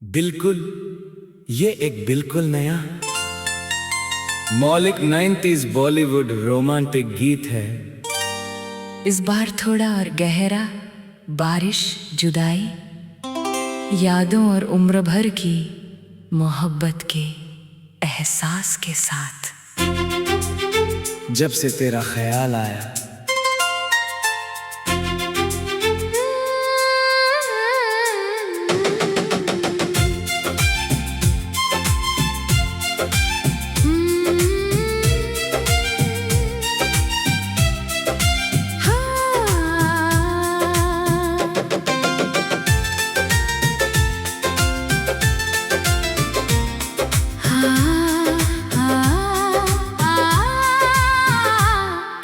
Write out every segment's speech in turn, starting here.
बिल्कुल, ये एक बिल्कुल नया मौलिक 90s बॉलीवुड रोमांटिक गीत है। इस बार थोड़ा और गहरा, बारिश, जुदाई, यादों और उम्र भर की मोहब्बत के एहसास के साथ। जब से तेरा ख्याल आया,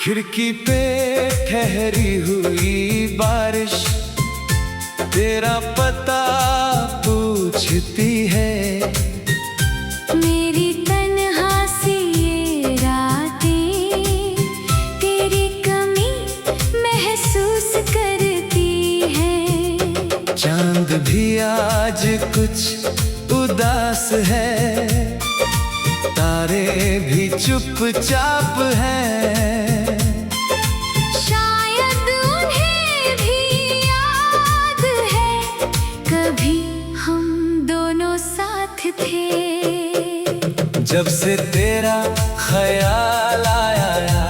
खिड़की पे ठहरी हुई बारिश तेरा पता पूछती है। मेरी तन्हा सी ये रातें तेरी कमी महसूस करती है। चांद भी आज कुछ उदास है, तारे भी चुपचाप हैं। जब से तेरा ख्याल आया,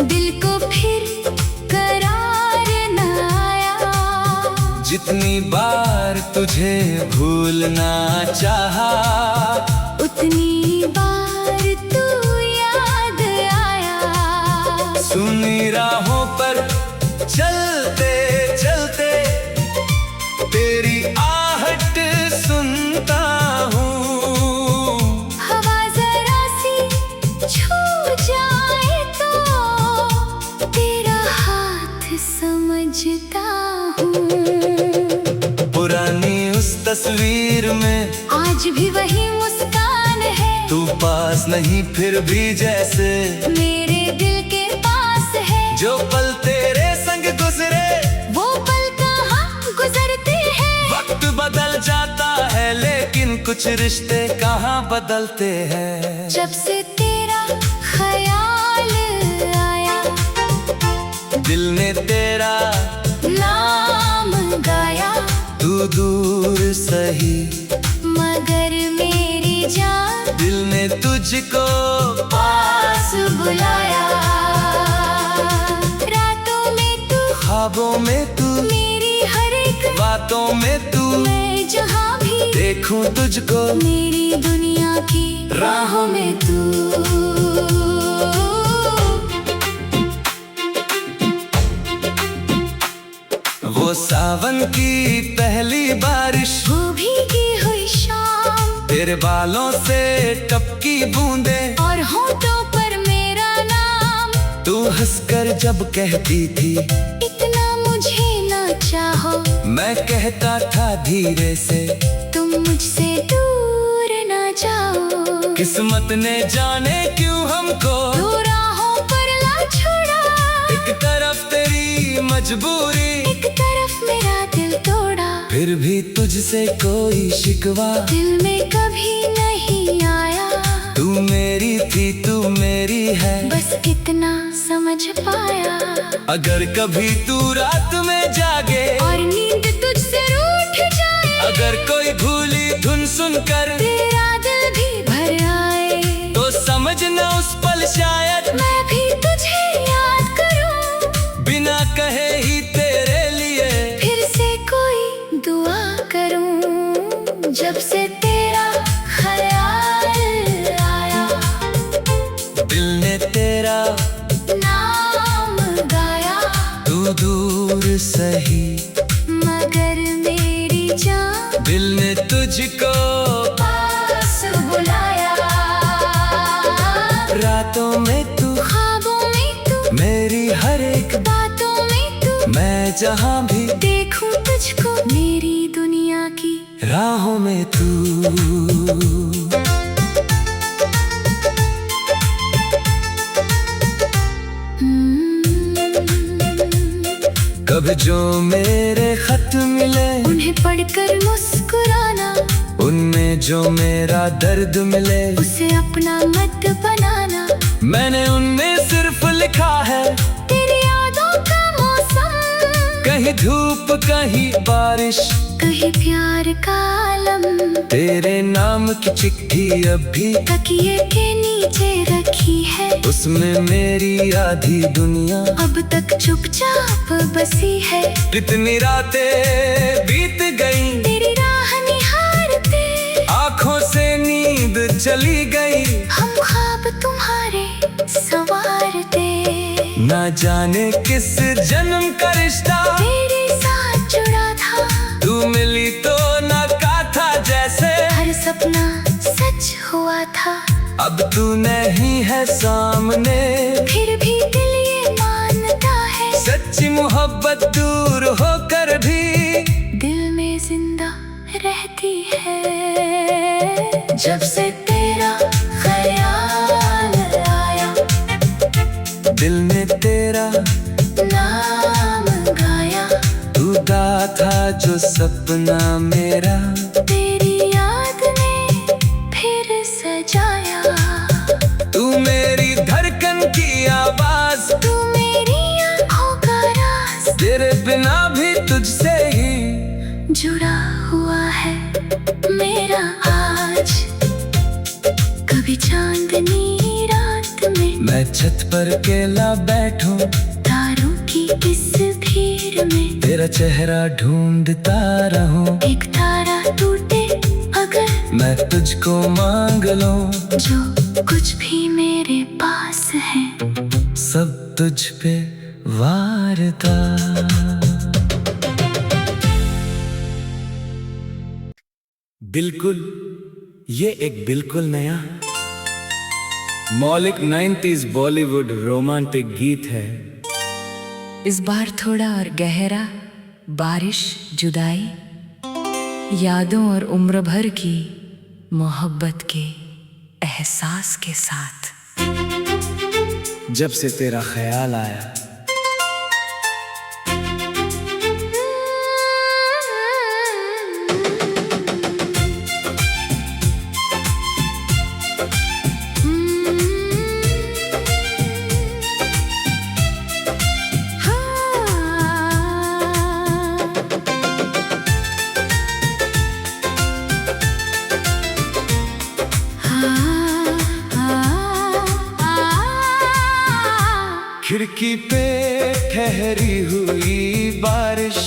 दिल को फिर करार न आया। जितनी बार तुझे भूलना चाहा, उतनी बार तू याद आया। सुनी राहों पर चलते चलते तेरी आहट सुनता हूँ। पुरानी उस तस्वीर में आज भी वही मुस्कान है। तू पास नहीं फिर भी जैसे मेरे दिल के पास है। जो पल तेरे संग गुजरे वो पल कहाँ गुजरते हैं। वक्त बदल जाता है लेकिन कुछ रिश्ते कहाँ बदलते हैं। जब से तेरा ख्याल आया, दिल ने तेरा नाम गाया। तू दूर सही मगर मेरी जान, दिल ने तुझको पास बुलाया। रातों में तू, ख्वाबों में तू, मेरी हर एक बातों में तू। मैं जहाँ भी देखूं तुझको, मेरी दुनिया की राहों में तू। वो सावन की पहली बारिश, वो भीगी हुई शाम, तेरे बालों से टपकी बूंदे और होठों पर मेरा नाम। तू हंसकर जब कहती थी इतना मुझे ना चाहो, मैं कहता था धीरे से तुम मुझसे दूर ना जाओ। किस्मत ने जाने क्यों हमको दो राहों पर ला छोड़ा। एक तरफ तेरी मजबूरी, एक तरफ मेरा दिल तोड़ा। फिर भी तुझसे कोई शिकवा दिल में कभी नहीं आया। तू मेरी थी, तू मेरी है, बस इतना समझ पाया। अगर कभी तू रात में जागे और नींद तुझसे रूठ जाए, अगर कोई भूली धुन सुनकर तेरा दिल भी भर आए, तो समझना उस पल शायद मैं भी तुझे याद करूं। बिना कहे ही तेरे लिए फिर से कोई दुआ करूं। जब से तेरा ख्याल आया, दिल ने तेरा नाम गाया। तू दूर सही मगर मेरी जान, दिल ने तुझको पास बुलाया। रातों में तू, ख्वाबों में तू, मेरी हर एक बातों में तू। मैं जहाँ भी देखूं तुझको, मेरी दुनिया की राहों में तू। कभी जो मेरे खत मिले उन्हें पढ़कर मुस्कुरा मुस्कुराना, उनमें जो मेरा दर्द मिले उसे अपना मत बनाना। मैंने उनमें सिर्फ लिखा है तेरी यादों का मौसम, कहीं धूप कहीं बारिश, कहीं प्यार का आलम। तेरे नाम की चिट्ठी अभी तकिए के नीचे रखी है, उसमें मेरी आधी दुनिया अब तक चुपचाप बसी है। इतनी रातें बीत गई तेरी राह निहारते, आँखों से नींद चली गई, हम ख्वाब तुम्हारे संवारते। ना जाने किस जन्म का रिश्ता तेरे साथ जुड़ा था, तू मिली तो ना का था जैसे हर सपना सच हुआ था। अब तू नहीं है सामने, फिर भी दिल ये मानता है, सच्ची मोहब्बत दूर होकर भी दिल में जिंदा रहती है। जब से तेरा ख्याल आया, दिल ने तेरा नाम गाया, तू था जो सपना मेरा तेरी याद ने फिर सजाया। तू मेरी धड़कन की आवाज, तू मेरी आँखों का राज, तेरे बिना भी तुझसे ही जुड़ा हुआ है मेरा आज। कभी चांदनी रात में मैं छत पर अकेला बैठूं, तारों की इस भीड़ में तेरा चेहरा ढूंढता रहूं, एक तारा टूटे अगर मैं तुझको मांग लूं, जो कुछ भी मेरे पास है सब तुझ पे वारता। बिल्कुल, ये एक बिल्कुल नया मौलिक 90s बॉलीवुड रोमांटिक गीत है। इस बार थोड़ा और गहरा, बारिश, जुदाई, यादों और उम्र भर की मोहब्बत के एहसास के साथ। जब से तेरा ख्याल आया, खिड़की पे ठहरी हुई बारिश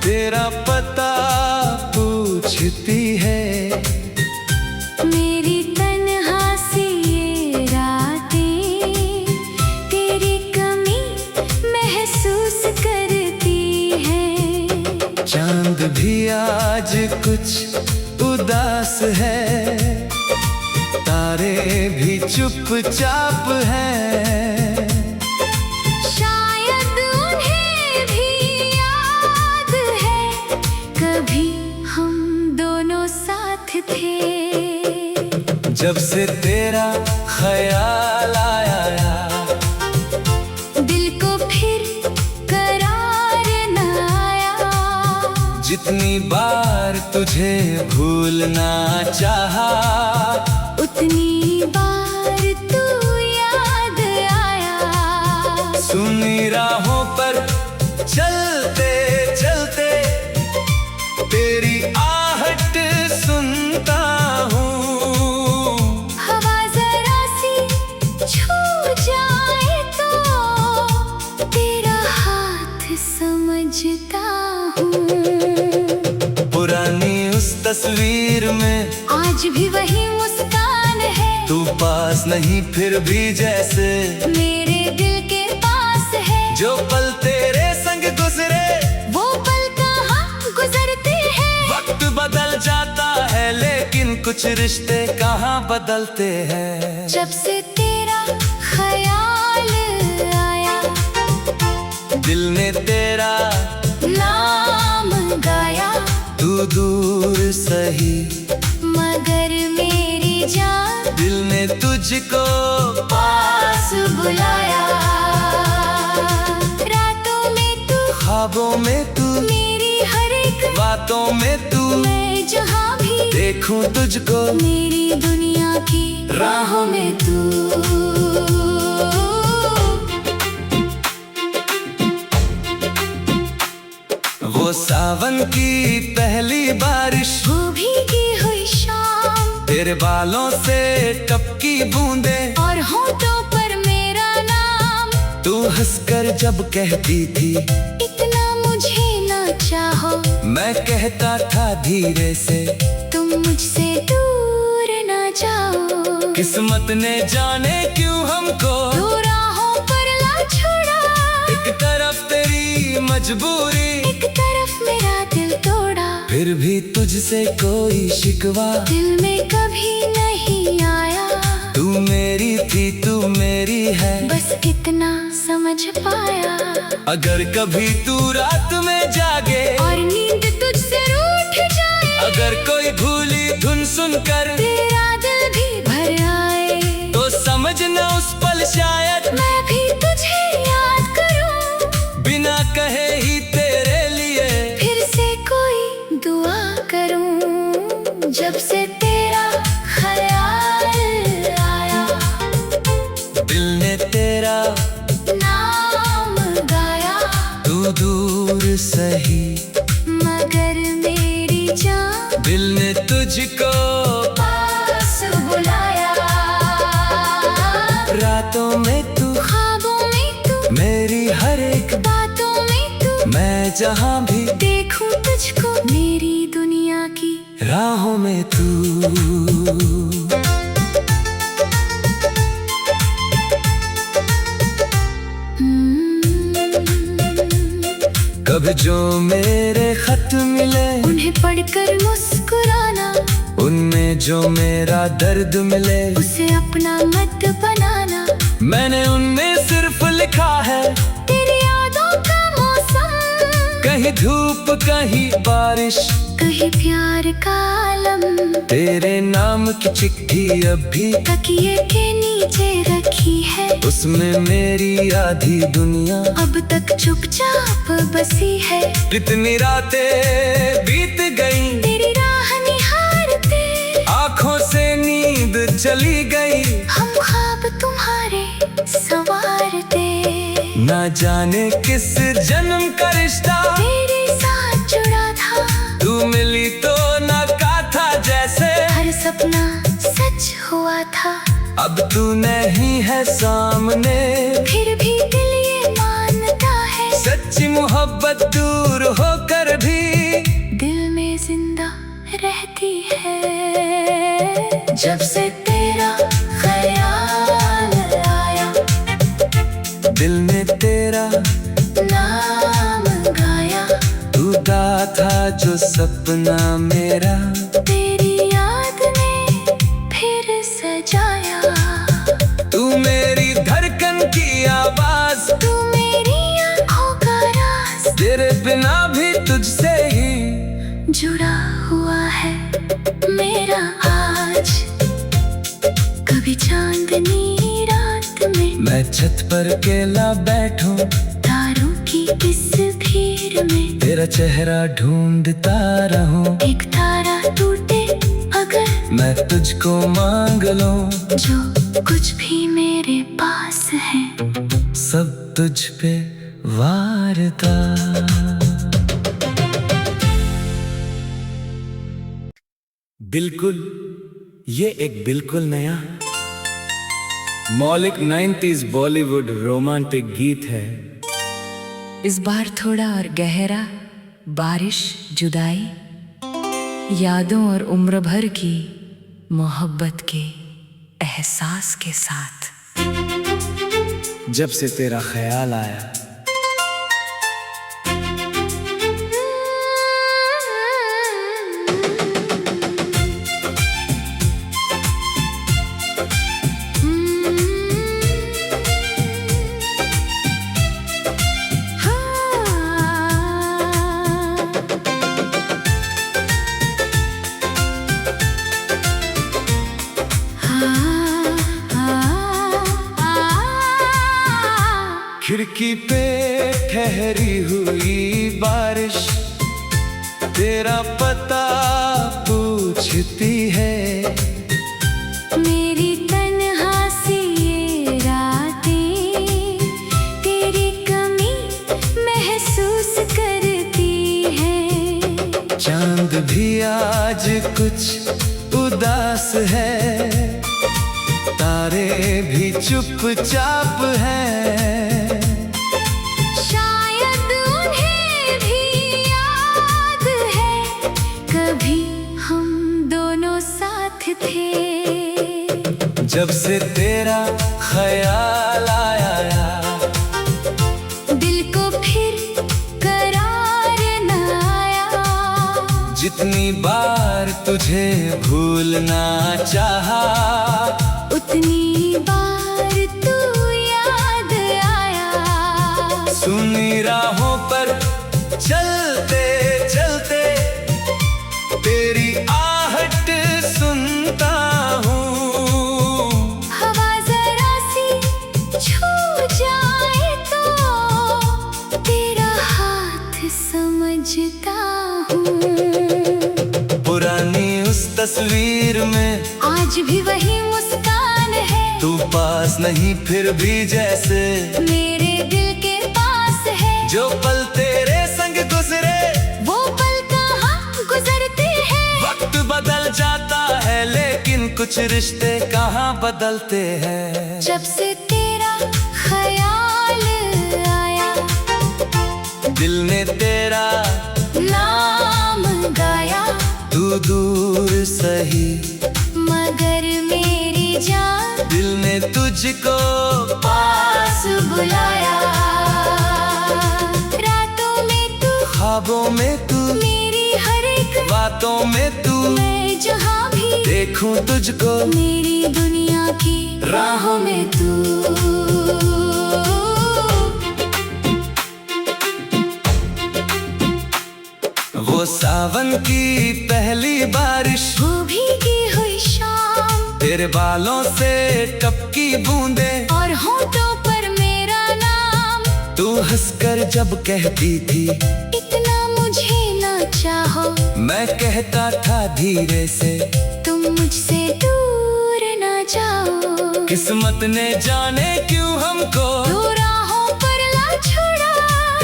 तेरा पता पूछती है। मेरी तन्हासी ये रातें तेरी कमी महसूस करती है। चांद भी आज कुछ उदास है, तारे भी चुपचाप हैं। शायद उन्हें भी याद है, कभी हम दोनों साथ थे। जब से तेरा ख्याल आया, दिल को फिर करार न आया। जितनी बार तुझे भूलना चाहा, उतनी बार तू याद आया। सुनी राहों पर चलते चलते तेरी आहट सुनता हूँ। हवा जरा सी छू जाए तो तेरा हाथ समझता हूँ। पुरानी उस तस्वीर में आज भी वही मुस्कान है, तू पास नहीं फिर भी जैसे मेरे दिल के पास है। जो पल तेरे संग गुजरे वो पल कहाँ गुजरते हैं। वक्त बदल जाता है लेकिन कुछ रिश्ते कहाँ बदलते हैं। जब से तेरा ख्याल आया, दिल ने तेरा नाम गाया। तू दूर सही मगर मेरी जान, दिल ने तुझको पास बुलाया। रातों में तू, ख्वाबों में तू मेरी हर एक बातों में तू, मैं जहाँ भी देखूं तुझको मेरी दुनिया की राहों में तू। वो सावन की पहली बारिश, वो भीगी हुई शाम, तेरे बालों से टपकी बूंदे और होठों पर मेरा नाम। तू हंसकर जब कहती थी इतना मुझे ना चाहो, मैं कहता था धीरे से तुम मुझसे दूर ना जाओ। किस्मत ने जाने क्यों हमको दो राहों पर ला छोड़ा, एक तरफ तेरी मजबूरी, एक तरफ मेरा दिल तोड़ा। फिर भी तुझसे कोई शिकवा दिल में कभी नहीं आया, तू मेरी थी तू मेरी है, बस इतना समझ पाया। अगर कभी तू रात में जागे और नींद तुझसे रूठ जाए, अगर कोई भूली धुन सुनकर तेरा दिल भी भर आए, तो समझना उस पल शायद मैं भी तुझे याद करूं, बिना कहे ही तेरे लिए फिर से कोई दुआ करूं। जब से तेरा ख्याल आया, दिल ने तेरा नाम गाया, तू दूर सही मगर मेरी जान दिल ने तुझको पास बुलाया। रातों में तू, ख्वाबों में तू, मेरी हर एक बातों में तू, मैं जहाँ भी देखूं तुझको मेरी दुनिया की राहों में तू। कभी जो मेरे खत मिले उन्हें पढ़कर मुस्कुराना, उनमें जो मेरा दर्द मिले उसे अपना मत बनाना। मैंने उनमें सिर्फ लिखा है तेरी यादों का मौसम, कहीं धूप कहीं बारिश, कहीं प्यार का आलम। तेरे नाम की चिट्ठी अभी तकिए के नीचे रखी है, उसमें मेरी आधी दुनिया अब तक चुपचाप बसी है। कितनी रातें बीत गई तेरी राह निहारते, आँखों से नींद चली गई, हम ख्वाब तुम्हारे संवारते। ना जाने किस जन्म का रिश्ता तेरे साथ जुड़ा था, तू मिली तो ना का था जैसे हर सपना सच हुआ था। अब तू नहीं है सामने, फिर भी दिल ये मानता है, सच्ची मोहब्बत दूर होकर भी दिल में जिंदा रहती है। जब से तेरा ख्याल आया, दिल ने तेरा नाम गाया, तू था जो सपना मेरा तेरी याद ने फिर सजाया। तू मेरी धड़कन की आवाज, तू मेरी आँखों का राज, तेरे बिना भी तुझसे ही जुड़ा हुआ है मेरा आज। कभी चांदनी रात में मैं छत पर अकेला बैठूं, तारों की इस भीड़ में तेरा चेहरा ढूंढता रहूं, एक तारा टूटे अगर मैं तुझको मांग लूं, जो कुछ भी मेरे पास है सब तुझ पे वारता। बिल्कुल, ये एक बिल्कुल नया मौलिक 90s बॉलीवुड रोमांटिक गीत है। इस बार थोड़ा और गहरा, बारिश, जुदाई, यादों और उम्र भर की मोहब्बत के एहसास के साथ। जब से तेरा ख्याल आया, खिड़की पे ठहरी हुई बारिश, तेरा पता पूछती है। मेरी तन्हा सी ये रातें तेरी कमी महसूस करती हैं। चांद भी आज कुछ उदास है, तारे भी चुपचाप हैं। शायद उन्हें भी याद है कभी हम दोनों साथ थे। जब से तेरा ख्याल आया, दिल को फिर करार न आया। जितनी बार तुझे भूलना चाहा, उतनी बार तू याद आया। सुनी राहों पर चलते चलते तेरी आहट सुनता हूँ। हवा जरा सी छू जाए तो तेरा हाथ समझता हूँ। पुरानी उस तस्वीर में आज भी वही मुस्कान है, तू पास नहीं फिर भी जैसे मेरे दिल के पास है। जो पल तेरे संग गुजरे वो पल कहाँ गुजरते हैं। वक्त बदल जाता है लेकिन कुछ रिश्ते कहाँ बदलते हैं। जब से तेरा ख्याल आया, दिल ने तेरा नाम गाया। तू दूर सही मगर मेरी जान दिल ने तुझको पास बुलाया। रातों में तू, ख्वाबों में तू, मेरी हर एक बातों में तू, मैं जहाँ भी देखूं तुझको मेरी दुनिया की राहों में तू। वो सावन की पहली बारिश, वो भीगी हुई शाम, तेरे बालों से टपकी बूंदे और होठों पर मेरा नाम। तू हंसकर जब कहती थी इतना मुझे ना चाहो, मैं कहता था धीरे से तुम मुझसे दूर ना जाओ। किस्मत ने जाने क्यों हमको दो राहों पर ला छोड़ा।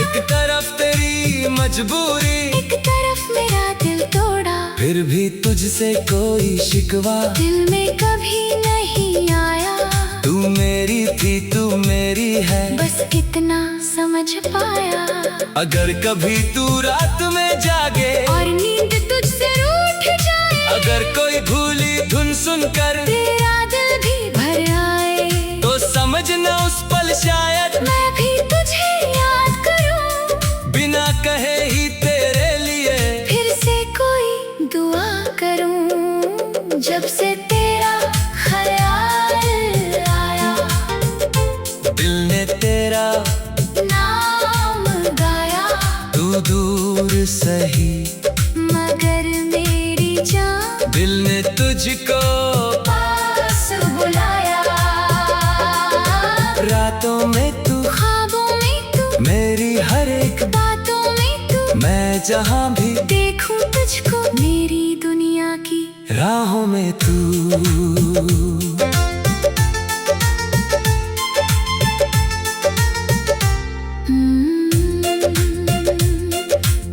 एक तरफ तेरी मजबूरी, एक तरफ मेरा दिल तोड़ा। फिर भी तुझसे कोई शिकवा दिल में कभी नहीं आया। तू मेरी थी तू मेरी है, बस इतना समझ पाया। अगर कभी तू रात में जागे और नींद तुझसे रूठ जाए, अगर कोई भूली धुन सुनकर तेरा दिल भी भर आए, तो समझना उस पल शायद मैं भी तुझे याद करूं। बिना कहे ही तेरे लिए फिर से कोई दुआ करूं। जब से तेरा ख्याल आया, दिल ने तेरा नाम गाया। तू दूर सही मगर मेरी जान दिल ने तुझको पास बुलाया। रातों में तू, ख्वाबों में तू, मेरी हर एक बातों में तू, मैं जहाँ भी देखूं तुझको मेरी दुनिया की राहों में तू।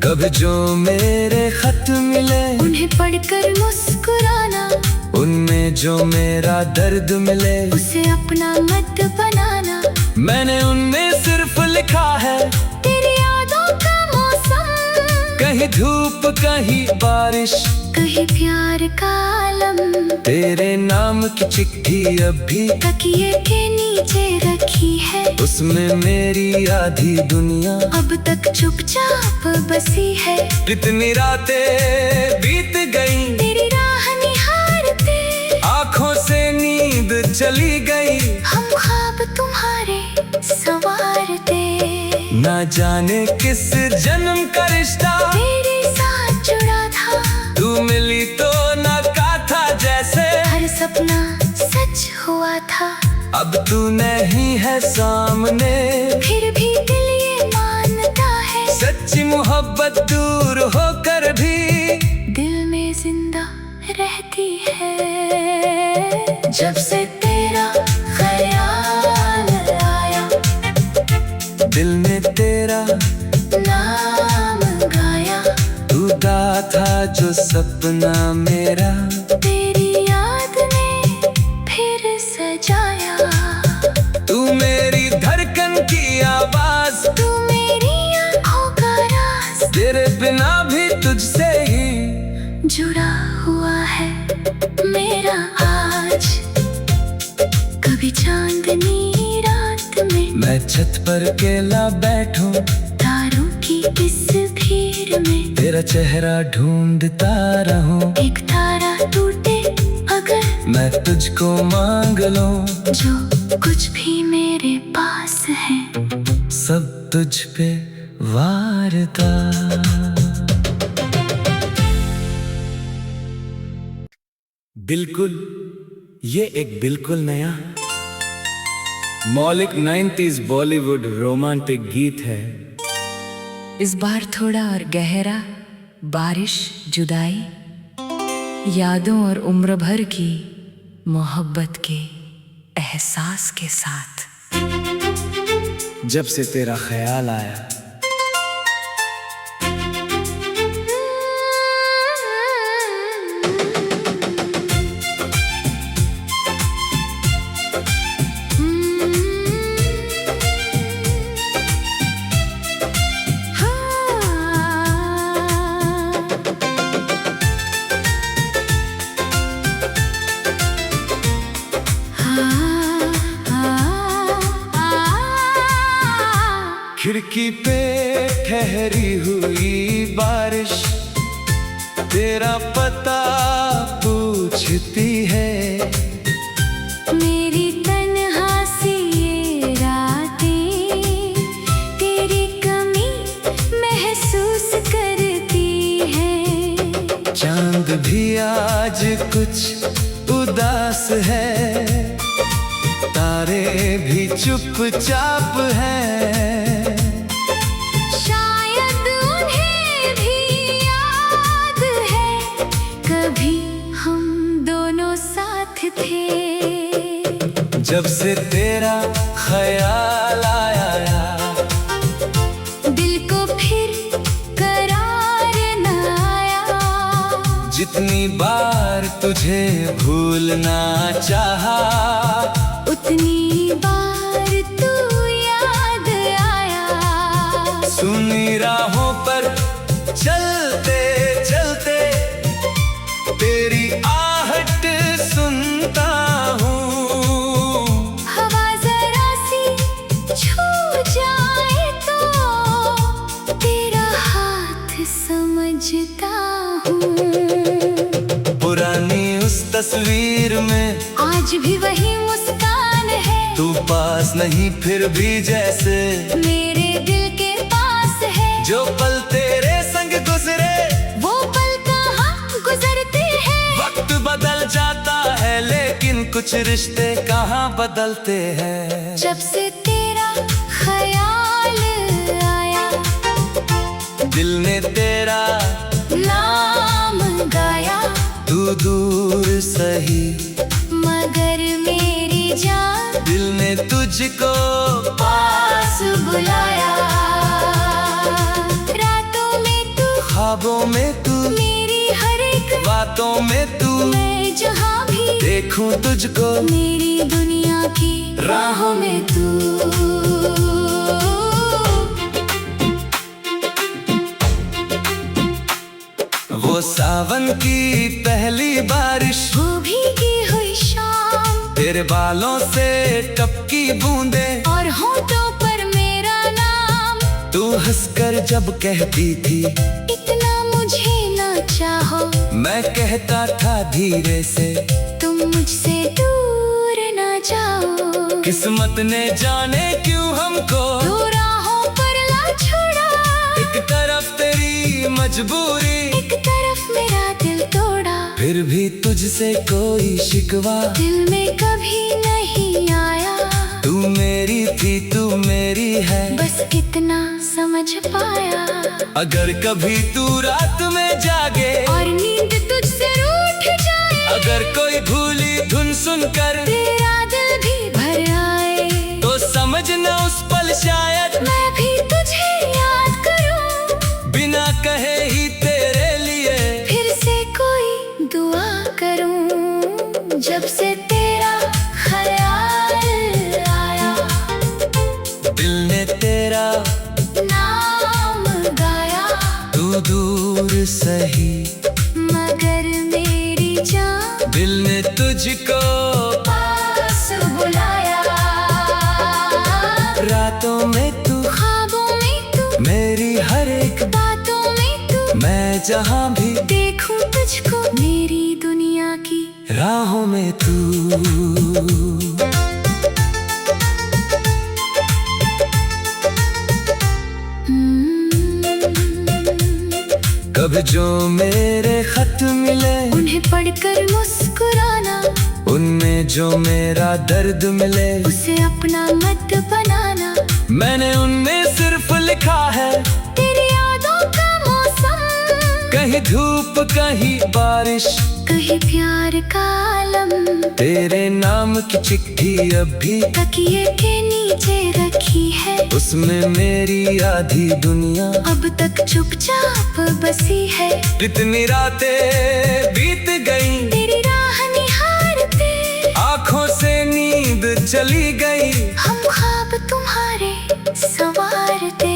कभी जो मेरे खत मिले उन्हें पढ़कर मुस्कुराना, उनमें जो मेरा दर्द मिले उसे अपना मत बनाना। मैंने उनमें सिर्फ लिखा है तेरी यादों का मौसम, कहीं धूप कहीं बारिश, कहीं प्यार का आलम। तेरे नाम की चिट्ठी अभी तकिए के नीचे रखी है, उसमें मेरी आधी दुनिया अब तक चुपचाप बसी है। कितनी रातें बीत गई तेरी राह निहारते, आँखों से नींद चली गई। हम ख्वाब तुम्हारे संवारते, ना जाने किस जन्म का रिश्ता तेरे साथ जुड़ा था। तू मिली तो ना कहा था जैसे हर सपना सच हुआ था। अब तू नहीं है सामने, फिर भी दिल ये मानता है सच्ची मोहब्बत दूर होकर भी दिल में जिंदा रहती है। जब से तेरा ख्याल आया, दिल ने तेरा नाम गाया। तू गा था जो सपना मेरा, तेरी याद ने फिर सजाया। तू मेरी धड़कन की आवाज, तू मेरी आँखों का राज, तेरे बिना भी तुझसे ही जुड़ा हुआ है मेरा आज। कभी चांदनी रात में मैं छत पर अकेला बैठूं, तारों की इस भीड़ में तेरा चेहरा ढूंढता रहूं। एक तारा टूटे अगर मैं तुझको मांग लूं, जो कुछ भी मेरे पास है सब तुझ पे वारता। बिल्कुल, ये एक बिल्कुल नया मौलिक 90s बॉलीवुड रोमांटिक गीत है। इस बार थोड़ा और गहरा, बारिश, जुदाई, यादों और उम्र भर की मोहब्बत के एहसास के साथ। जब से तेरा ख्याल आया, खिड़की पे ठहरी हुई बारिश तेरा पता पूछती है। मेरी तन्हासी ये रातें तेरी कमी महसूस करती है। चांद भी आज कुछ उदास है, तारे भी चुपचाप हैं। शायद उन्हें भी याद है कभी हम दोनों साथ थे। जब से तेरा ख्याल आया, दिल को फिर करार न आया। जितनी बार तुझे भूलना चाहा, उतनी बार तू याद आया। सुनी राहों पर चलते चलते तेरी आहट सुनता हूँ। हवा जरा सी छू जाए तो तेरा हाथ समझता हूँ। पुरानी उस तस्वीर में आज भी वही मुस्कान है, तू पास नहीं फिर भी जैसे मेरे दिल के पास है। जो पल तेरे संग गुजरे वो पल कहाँ गुजरते हैं। वक्त बदल जाता है लेकिन कुछ रिश्ते कहाँ बदलते हैं। जब से तेरा ख्याल आया, दिल ने तेरा नाम गाया। तू दूर सही मगर मेरी जान दिल ने तुझको पास बुलाया। रातों में तू, ख्वाबों में तू, मेरी हर एक बातों में तू, मैं जहाँ भी देखूं तुझको मेरी दुनिया की राहों में तू। वो सावन की पहली बारिश, वो भीगी हुई शाम, तेरे बालों से टपकी बूंदे और होठों पर मेरा नाम। तू हंसकर जब कहती थी इतना मुझे ना चाहो, मैं कहता था धीरे से तुम मुझसे दूर ना जाओ। किस्मत ने जाने क्यों हमको दो राहों पर ला छोड़ा। एक तरफ तेरी मजबूरी, एक तरफ मेरा दिल तोड़ा। फिर भी तुझसे कोई शिकवा दिल में कभी नहीं आया। तू मेरी थी तू मेरी है, बस इतना समझ पाया। अगर कभी तू रात में जागे और नींद तुझसे रूठ जाए, अगर कोई भूली धुन सुनकर तेरा दिल भी भर आए, तो समझना उस पल शायद मैं भी तुझे याद करूं, बिना कहे ही तेरे लिए फिर से कोई दुआ करूं। जब से तेरा ख्याल आया, दिल ने तेरा नाम गाया, तू दूर सही मगर मेरी जान दिल ने तुझको पास बुलाया। रातों में तू ख्वाबों में तू, मेरी हर एक बातों में तू, मैं जहाँ भी देखूं तुझको मेरी दुनिया की राहों में तू। कभी जो मेरे खत मिले उन्हें पढ़कर मुस्कुराना, उनमें जो मेरा दर्द मिले उसे अपना मत बनाना। मैंने उनमें सिर्फ लिखा है तेरी यादों का मौसम, कहीं धूप कहीं बारिश, कहीं प्यार का आलम। तेरे नाम की चिट्ठी अभी तकिए के नीचे रखी है, उसमें मेरी आधी दुनिया अब तक चुपचाप बसी है। कितनी रातें बीत गई तेरी राह निहारते, आँखों से नींद चली गई, हम ख्वाब तुम्हारे संवारते।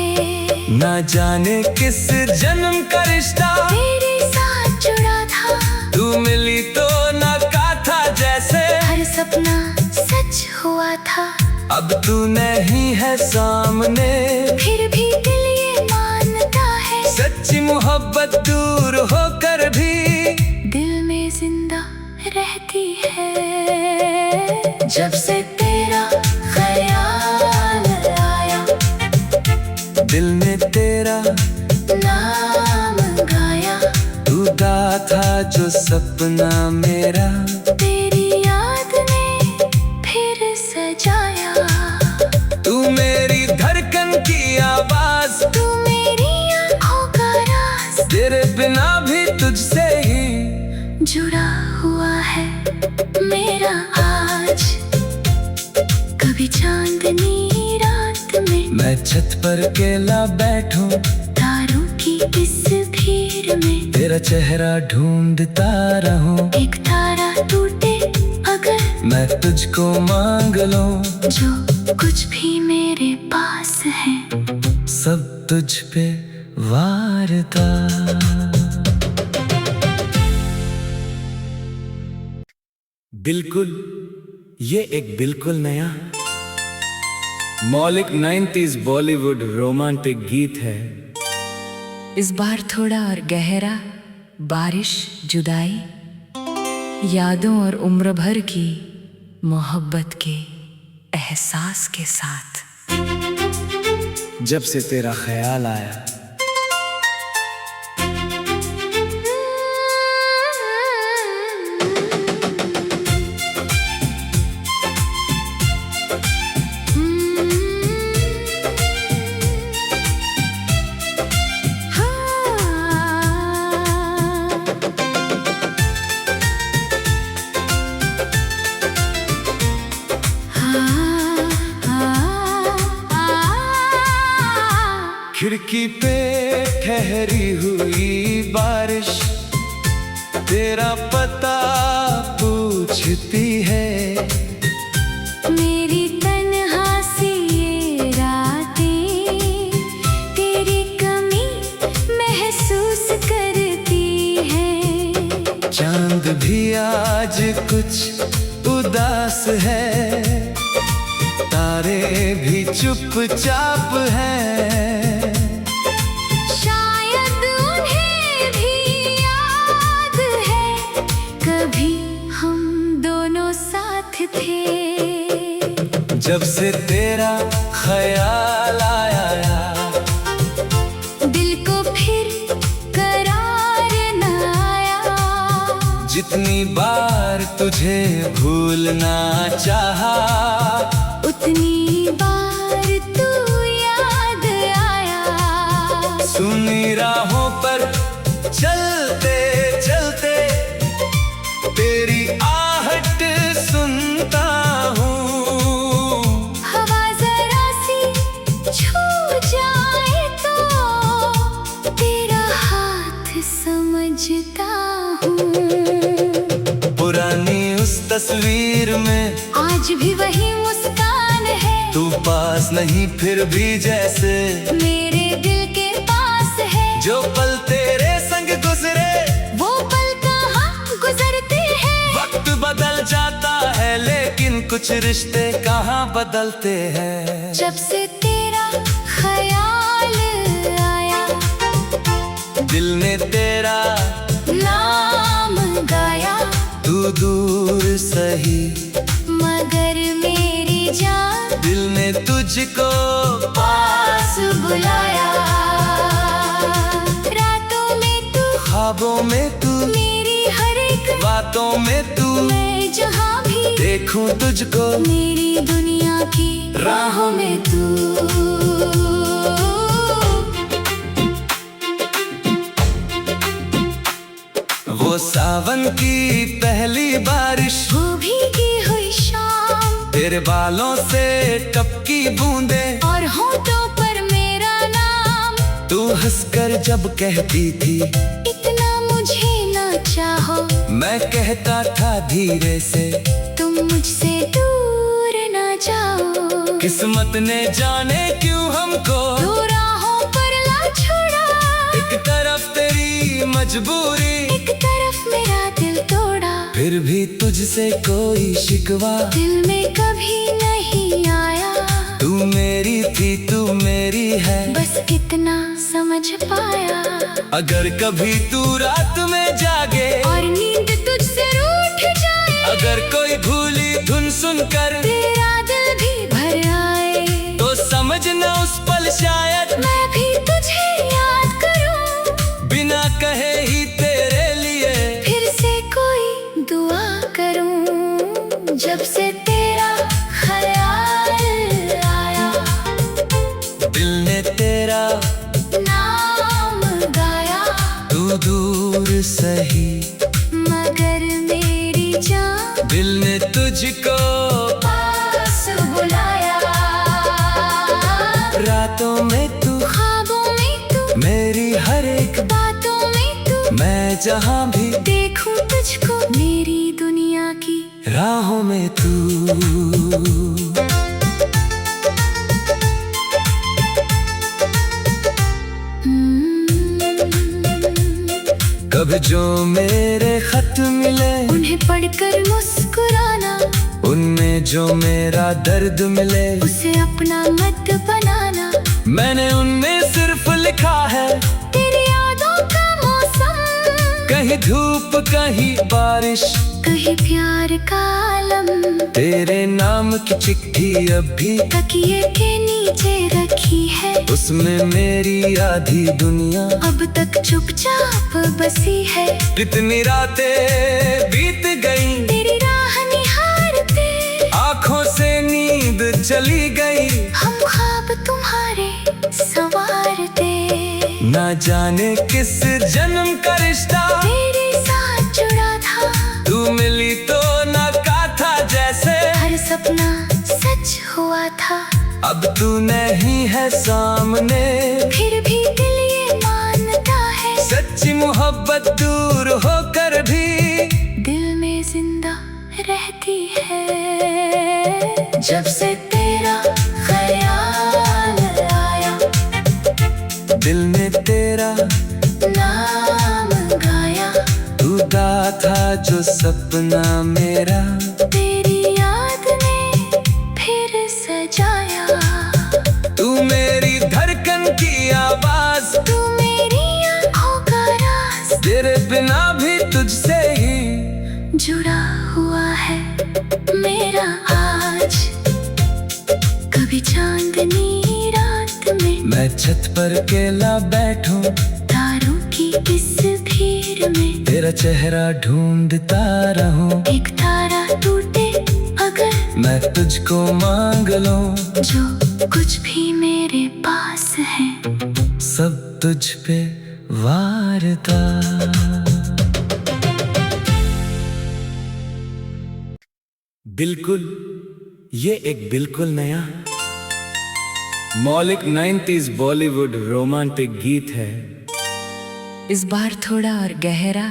ना जाने किस जन्म का रिश्ता तेरे साथ जुड़ा था, तू मिली तो ना का था जैसे हर सपना सच हुआ था। अब तू नहीं है सामने, फिर भी दिल ये मानता है, सच्ची मोहब्बत दूर होकर भी दिल में जिंदा रहती है। जब से तेरा ख्याल आया, दिल ने तेरा नाम गाया, तू गाथा जो सपना मेरा तेरी याद ने फिर सजाया। तू मेरी धड़कन की आवाज, तू मेरी आँखों का राज, तेरे बिना भी तुझसे ही जुड़ा हुआ है मेरा आज। कभी चांदनी रात में मैं छत पर अकेला बैठूं, तारों की इस भीड़ में तेरा चेहरा ढूंढता रहूं, एक तारा टूटे अगर मैं तुझको मांग लूं, जो कुछ भी मेरे पास है सब तुझ पे वारता। बिल्कुल ये एक बिल्कुल नया मौलिक 90s बॉलीवुड रोमांटिक गीत है। इस बार थोड़ा और गहरा, बारिश, जुदाई, यादों और उम्र भर की मोहब्बत के एहसास के साथ। जब से तेरा ख्याल आया, खिड़की पे ठहरी हुई बारिश तेरा पता पूछती है। मेरी तन्हासी ये रातें तेरी कमी महसूस करती है। चांद भी आज कुछ उदास है, तारे भी चुपचाप हैं। शायद उन्हें भी याद है कभी हम दोनों साथ थे। जब से तेरा ख्याल आया, दिल को फिर करार न आया। जितनी बार तुझे भूलना चाहा, उतनी बार तू याद आया। सुनी राहों पर चलते चलते तेरी आहट सुनता हूँ। हवा जरा सी छू जाए तो तेरा हाथ समझता हूँ। पुरानी उस तस्वीर में आज भी वही मुस्कान है, तू पास नहीं फिर भी जैसे मेरे दिल के पास है। जो पल तेरे संग गुजरे वो पल कहाँ गुजरते हैं। वक्त बदल जाता है लेकिन कुछ रिश्ते कहाँ बदलते हैं। जब से तेरा ख्याल आया, दिल ने तेरा नाम गाया। तू दूर सही मगर मेरी जान, दिल ने तुझको पास बुलाया। रातों में तू, ख्वाबों में तू, मेरी हर एक बातों में तू, मैं जहाँ भी देखूं तुझको मेरी दुनिया की राहों में तू। वो सावन की पहली बारिश, वो भीगी हुई शाम, तेरे बालों से टपकी बूंदे और होठों पर मेरा नाम। तू हंसकर जब कहती थी इतना मुझे ना चाहो, मैं कहता था धीरे से तुम मुझसे दूर ना जाओ। किस्मत ने जाने क्यों हमको दो राहों पर ला छोड़ा। एक तरफ तेरी मजबूरी, एक तरफ मेरा दिल तोड़ा। फिर भी तुझसे कोई शिकवा दिल में कभी नहीं आया। तू मेरी थी तू मेरी है, बस इतना समझ पाया। अगर कभी तू रात में जागे और नींद तुझसे रूठ जाए, अगर कोई भूली धुन सुनकर तेरा दिल भी भर आए, तो समझना उस पल शायद मैं भी तुझे याद करूं। बिना कहे ही तेरे लिए फिर से कोई दुआ करूं। जब से तेरा ख्याल आया, दिल ने तेरा नाम गाया। तू दूर सही मगर मेरी जान, दिल ने तुझको पास बुलाया। रातों में तू, ख्वाबों में तू, मेरी हर एक बातों में तू, मैं जहाँ भी देखूं तुझको मेरी दुनिया की राहों में तू। कभी जो मेरे खत मिले उन्हें पढ़कर मुस्कुराना, उनमें जो मेरा दर्द मिले उसे अपना मत बनाना। मैंने उनमें सिर्फ लिखा है तेरी यादों का मौसम, कहीं धूप कहीं बारिश, कहीं प्यार का आलम। तेरे नाम की चिट्ठी अब भी तकिए के नीचे रखी है, उसमें मेरी आधी दुनिया अब तक चुपचाप बसी है। इतनी रातें बीत गई तेरी राह निहारते, आँखों से नींद चली गई, हम ख्वाब तुम्हारे संवारते। ना जाने किस जन्म का रिश्ता तेरे साथ जुड़ा था, तू मिली तो ना का था जैसे हर सपना सच हुआ था। अब तू नहीं है सामने, फिर भी दिल ये मानता है, सच्ची मोहब्बत दूर होकर भी दिल में जिंदा रहती है। जब से तेरा ख्याल आया, दिल ने तेरा नाम गाया। तू था जो सपना मेरा तेरी याद ने फिर सजाया। तू मेरी धड़कन की आवाज, तू मेरी आँखों का राज, तेरे बिना भी तुझसे ही जुड़ा हुआ है मेरा आज। कभी चांदनी रात में मैं छत पर अकेला बैठूं, तारों की इस भीड़ में तेरा चेहरा ढूंढता रहूं, एक तारा टूटे अगर मैं तुझको मांग लूं। जो कुछ भी मेरे पास है सब तुझ पे वारता। बिल्कुल, ये एक बिल्कुल नया मौलिक 90s बॉलीवुड रोमांटिक गीत है। इस बार थोड़ा और गहरा,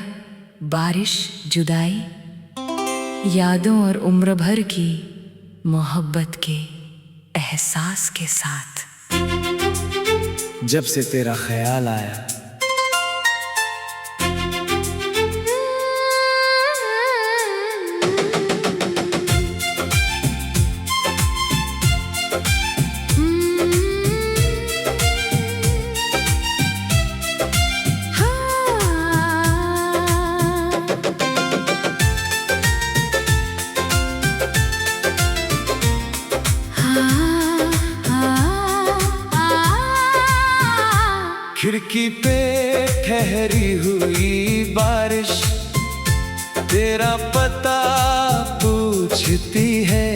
बारिश, जुदाई, यादों और उम्र भर की मोहब्बत के एहसास के साथ। जब से तेरा ख्याल आया, खिड़की पे ठहरी हुई बारिश तेरा पता पूछती है।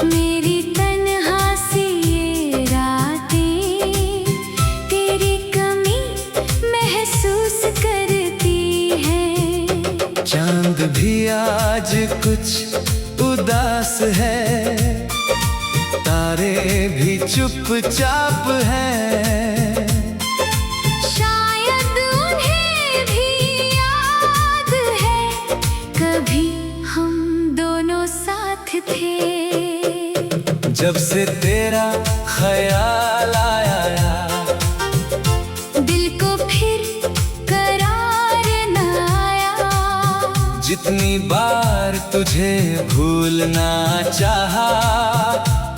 मेरी तन्हा सी ये रातें तेरी कमी महसूस करती है। चांद भी आज कुछ उदास है, तारे भी चुपचाप हैं। शायद उन्हें भी याद है कभी हम दोनों साथ थे। जब से तेरा ख्याल आया, दिल को फिर करार न आया। जितनी बार तुझे भूलना चाहा,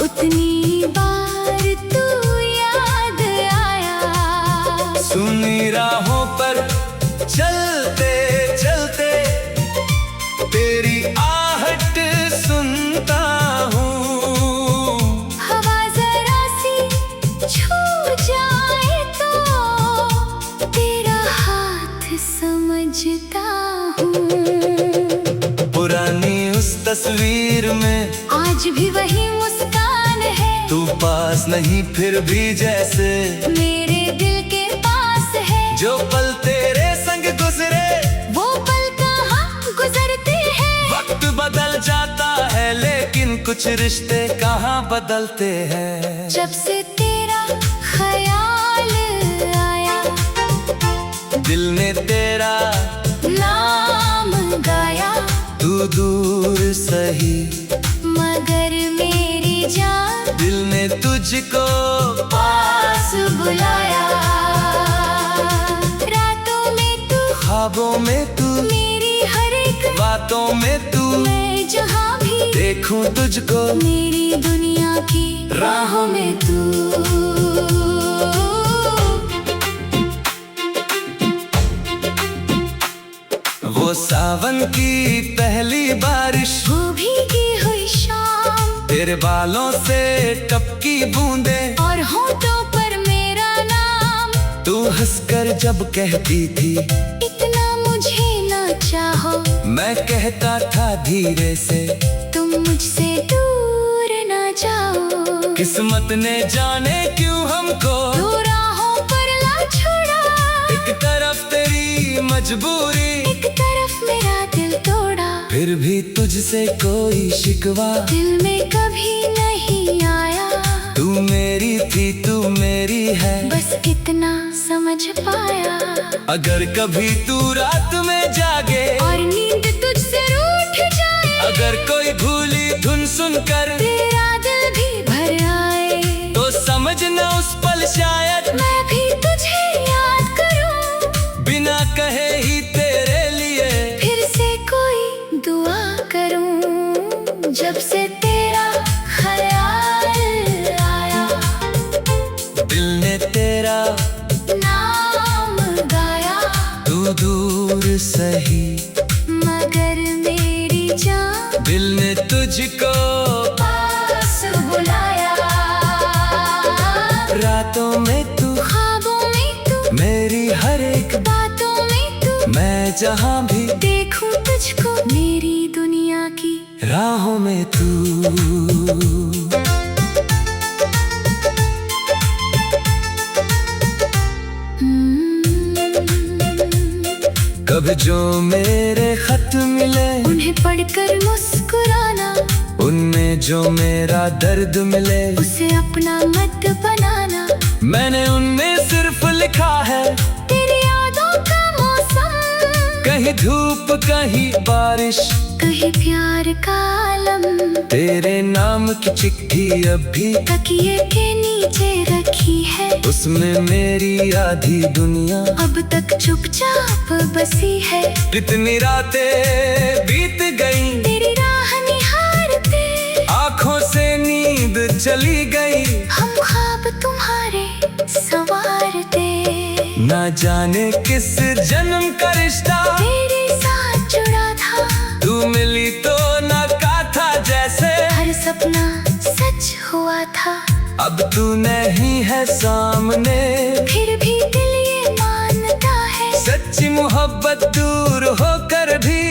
उतनी बार तू याद आया। सुनी राहों पर चलते चलते तेरी आहट सुनता हूँ। हवा जरा सी छू जाए तो तेरा हाथ समझता हूँ। पुरानी उस तस्वीर में आज भी वही मुस्कान है, तू पास नहीं फिर भी जैसे मेरे दिल के पास है। जो पल तेरे संग गुजरे वो पल कहाँ गुजरते हैं। वक्त बदल जाता है लेकिन कुछ रिश्ते कहाँ बदलते हैं। जब से तेरा ख्याल आया, दिल ने तेरा नाम गाया। तू दूर सही मगर मेरी जान दिल ने तुझको पास बुलाया। रातों में तू, ख्वाबों में तू, मेरी हर एक बातों में तू, मैं जहाँ भी देखूं तुझको मेरी दुनिया की राहों में तू। वो सावन की पहली बारिश, वो भीगी हुई शाम, तेरे बालों से टपकी बूंदे और होठों पर मेरा नाम। तू हंसकर जब कहती थी इतना मुझे ना चाहो, मैं कहता था धीरे से तुम मुझसे दूर ना जाओ। किस्मत ने जाने क्यों हमको दो राहों पर ला छोड़ा। एक तरफ तेरी मजबूरी, एक तरफ मेरा दिल तोड़ा। फिर भी तुझसे कोई शिकवा दिल में कभी नहीं आया। तू मेरी थी, तू मेरी है, बस इतना समझ पाया। अगर कभी तू रात में जागे और नींद तुझसे रूठ जाए, अगर कोई भूली धुन सुनकर तेरा दिल भी भर आए, तो समझना उस पल शायद मैं भी तुझे याद करूं। बिना कहे ही तेरे लिए फिर से कोई दुआ करूं। जब से तेरा ख्याल आया, दिल ने तेरा नाम गाया। तू दूर सही मगर मेरी जान दिल ने तुझको पास बुलाया। रातों में तू, ख्वाबों में तू, मेरी हर एक बातों में तू, जहां भी देखूं तुझको मेरी दुनिया की राहों में तू। कभी जो मेरे खत मिले उन्हें पढ़कर मुस्कुराना, उनमें जो मेरा दर्द मिले उसे अपना मत बनाना। मैंने उनमें सिर्फ लिखा है तेरी यादों का मौसम, कहीं धूप कहीं बारिश, कहीं प्यार का आलम। तेरे नाम की चिट्ठी अभी तकिए के नीचे रखी है, उसमें मेरी आधी दुनिया अब तक चुपचाप बसी है। कितनी रातें बीत गई तेरी राह निहारते, आँखों से नींद चली गई, हम ख्वाब तुम्हारे संवारते। ना जाने किस जन्म का रिश्ता तेरे साथ जुड़ा था, तू मिली तो ना का था जैसे हर सपना सच हुआ था। अब तू नहीं है सामने, फिर भी दिल ये मानता है, सच्ची मोहब्बत दूर होकर भी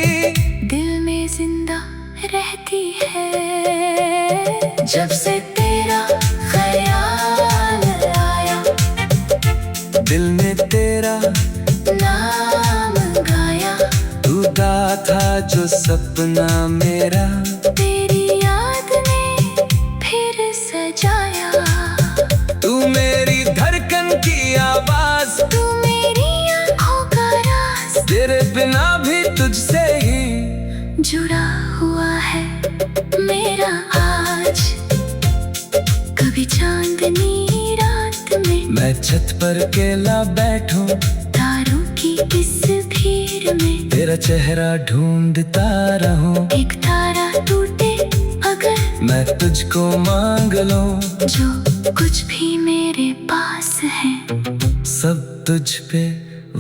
दिल में जिंदा रहती है। जब से तेरा ख्याल आया, दिल ने तेरा नाम गाया, तू था जो सपना मेरा तेरी याद ने फिर सजाया। तू मेरी धड़कन की आवाज, तू मेरी आँखों का राज, तेरे बिना भी तुझसे ही जुड़ा हुआ है मेरा आज। कभी चांदनी रात में मैं छत पर अकेला बैठूं, तारों की इस भीड़ में तेरा चेहरा ढूंढता रहूं, एक तारा टूटे अगर मैं तुझको मांग लूं, जो कुछ भी मेरे पास है सब तुझ पे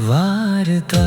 वारता।